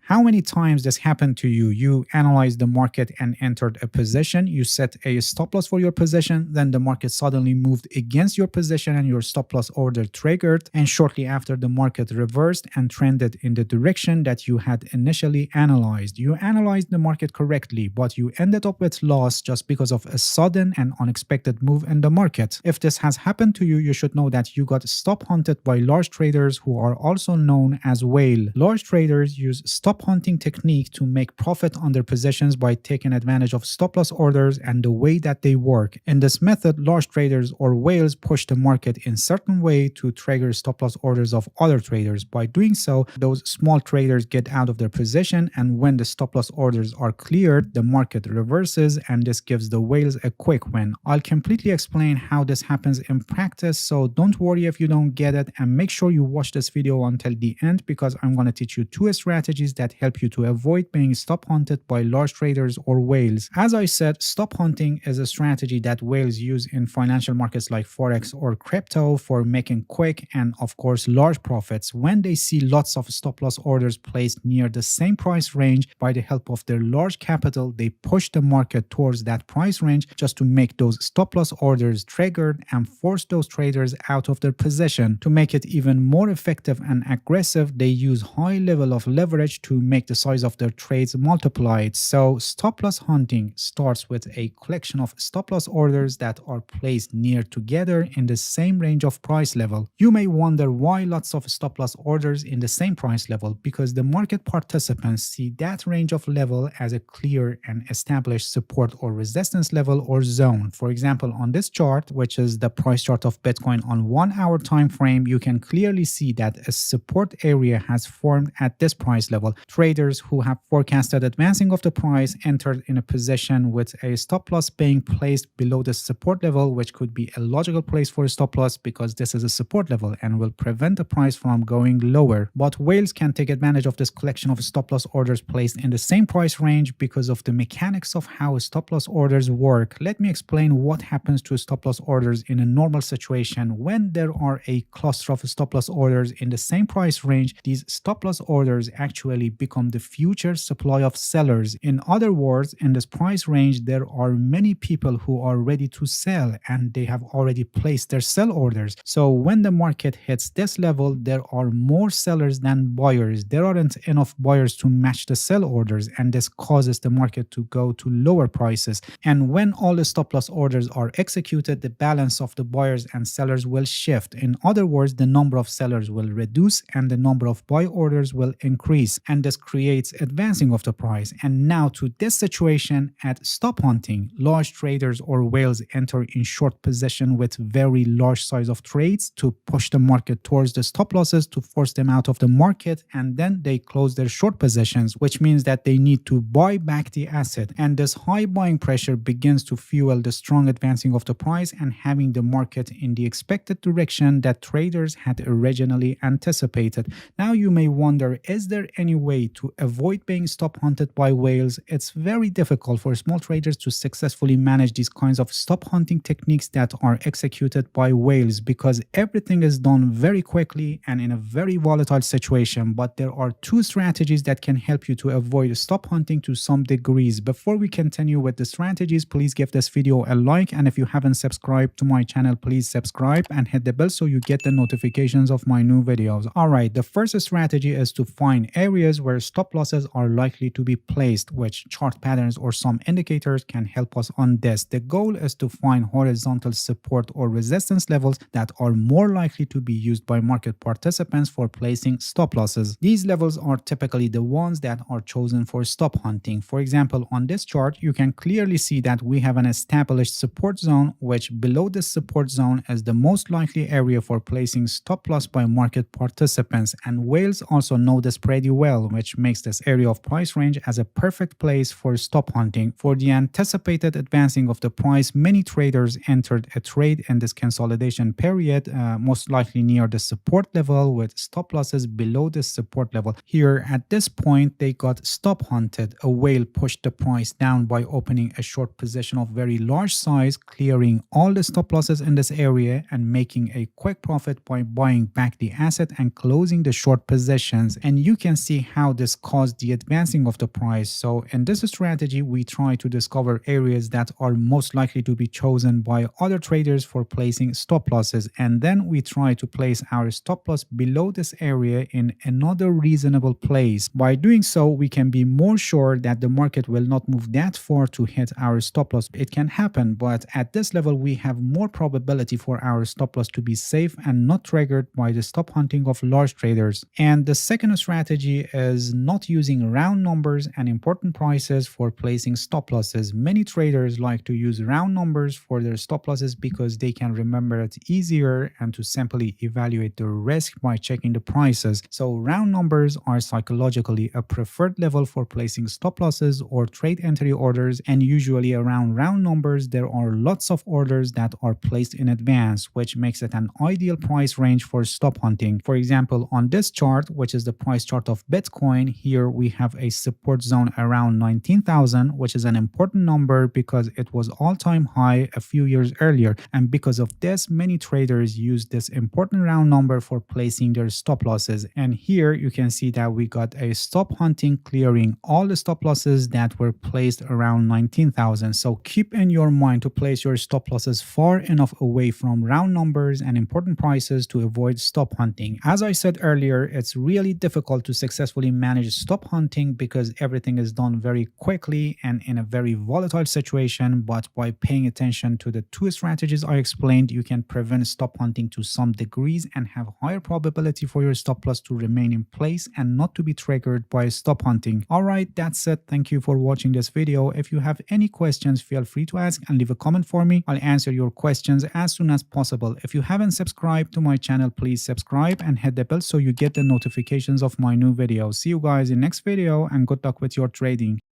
How many times this happened to you? You analyzed the market and entered a position. You set a stop loss for your position. Then the market suddenly moved against your position and your stop loss order triggered. And shortly after, the market reversed and trended in the direction that you had initially analyzed. You analyzed the market correctly, but you ended up with loss just because of a sudden and unexpected move in the market. If this has happened to you, you should know that you got stop hunted by large traders who are also known as whale. Large traders use stop hunting technique to make profit on their positions by taking advantage of stop loss orders and the way that they work. In this method, large traders or whales push the market in certain way to trigger stop loss orders of other traders. By doing so, those small traders get out of their position, and when the stop loss orders are cleared, the market reverses, and this gives the whales a quick win. I'll completely explain how this happens in practice, so don't worry if you don't get it, and make sure you watch this video until the end because I'm going to teach you two strategies that help you to avoid being stop hunted by large traders or whales. As I said, stop hunting is a strategy that whales use in financial markets like Forex or crypto for making quick and of course large profits. When they see lots of stop loss orders placed near the same price range, by the help of their large capital, they push the market towards that price range just to make those stop loss orders triggered and force those traders out of their position. To make it even more effective and aggressive, they use high level of leverage to make the size of their trades multiplied. So stop loss hunting starts with a collection of stop loss orders that are placed near together in the same range of price level. You may wonder why lots of stop loss orders in the same price level, because the market participants see that range of level as a clear and established support or resistance level or zone. For example, on this chart, which is the price chart of Bitcoin on 1 hour time frame, you can clearly see that a support area has formed at this price level. Traders who have forecasted advancing of the price entered in a position with a stop loss being placed below the support level, which could be a logical place for a stop loss because this is a support level and will prevent the price from going lower. But whales can take advantage of this collection of stop loss orders placed in the same price range because of the mechanics of how stop loss orders work. Let me explain what happens to stop loss orders in a normal situation. When there are a cluster of stop loss orders in the same price range, these stop loss orders actually become the future supply of sellers. In other words, in this price range, there are many people who are ready to sell and they have already placed their sell orders. So when the market hits this level, there are more sellers than buyers. There aren't enough buyers to match the sell orders, and this causes the market to go to lower prices. And when all the stop loss orders are executed, the balance of the buyers and sellers will shift. In other words, the number of sellers will reduce and the number of buy orders will increase, and this creates advancing of the price. And now to this situation at stop hunting, large traders or whales enter in short position with very large size of trades to push the market towards the stop losses to force them out of the market, and then they close their short positions, which means that they need to buy back the asset. And this high buying pressure begins to fuel the strong advancing of the price and having the market in the expected direction that traders had originally anticipated. Now you may wonder, is there any way to avoid being stop hunted by whales? It's very difficult for small traders to successfully manage these kinds of stop hunting techniques that are executed by whales because everything is done very quickly and in a very volatile situation. But there are two strategies that can help you to avoid stop hunting to some degrees. Before we continue with the strategies, please give this video a like, and if you haven't subscribed to my channel, please subscribe and hit the bell so you get the notifications of my new videos. Alright, the first strategy is to find areas where stop losses are likely to be placed, which chart patterns or some indicators can help us on this. The goal is to find horizontal support or resistance levels that are more likely to be used by market participants for placing stop losses. These levels are typically the ones that are chosen for stop hunting. For example, on this chart, you can clearly see that we have an established support zone, which below this support zone is the most likely area for placing stop loss by market participants. And whales also know this pretty well, which makes this area of price range as a perfect place for stop hunting. For the anticipated advancing of the price, many traders entered a trade in this consolidation period, most likely near the support level with stop losses below this support level. Here at this point, they got stop hunted. A whale pushed the price down by opening a short position of very large size, clearing all the stop losses in this area and making a quick profit by buying back the asset and closing the short positions. And you can see how this caused the advancing of the price. So in this strategy, we try to discover areas that are most likely to be chosen by other traders for placing stop losses, and then we try to place our stop loss below this area in another reasonable place. By doing so, we can be more sure that the market will not move that far to hit our stop loss. It can happen, but at this level we have more probability for our stop loss to be safe and not triggered by the stop hunting of large traders. And the second strategy is not using round numbers and important prices for placing stop losses. Many traders like to use round numbers for their stop losses because they can remember it easier and to simply evaluate the risk by checking the prices. So round numbers are psychologically a preferred level for placing stop losses or trade entry orders, and usually around round numbers there are lots of orders that are placed in advance, which makes it an ideal price range for stop hunting. For example, on this chart, which is the price chart of Bitcoin, here we have a support zone around 19,000, which is an important number because it was all-time high a few years earlier, and because of this many traders use this important round number for placing their stop losses. And here you can see that we got a stop hunting clearing all the stop losses that were placed around 19,000. So keep in your mind to place your stop losses far enough away from round numbers and important prices to avoid stop hunting. As I said earlier, it's really difficult to successfully manage stop hunting because everything is done very quickly and in a very volatile situation, but by paying attention to the two strategies I explained, you can prevent stop hunting to some degrees and have higher probability for your stop loss to remain in place and not to be triggered by stop hunting. Alright, that's it. Thank you for watching this video. If you have any questions, feel free to ask and leave a comment for me. I'll answer your questions as soon as possible. If you haven't subscribed to my channel, please subscribe and hit the bell so you get the notifications of my new videos. See you guys in next video and good luck with your trading.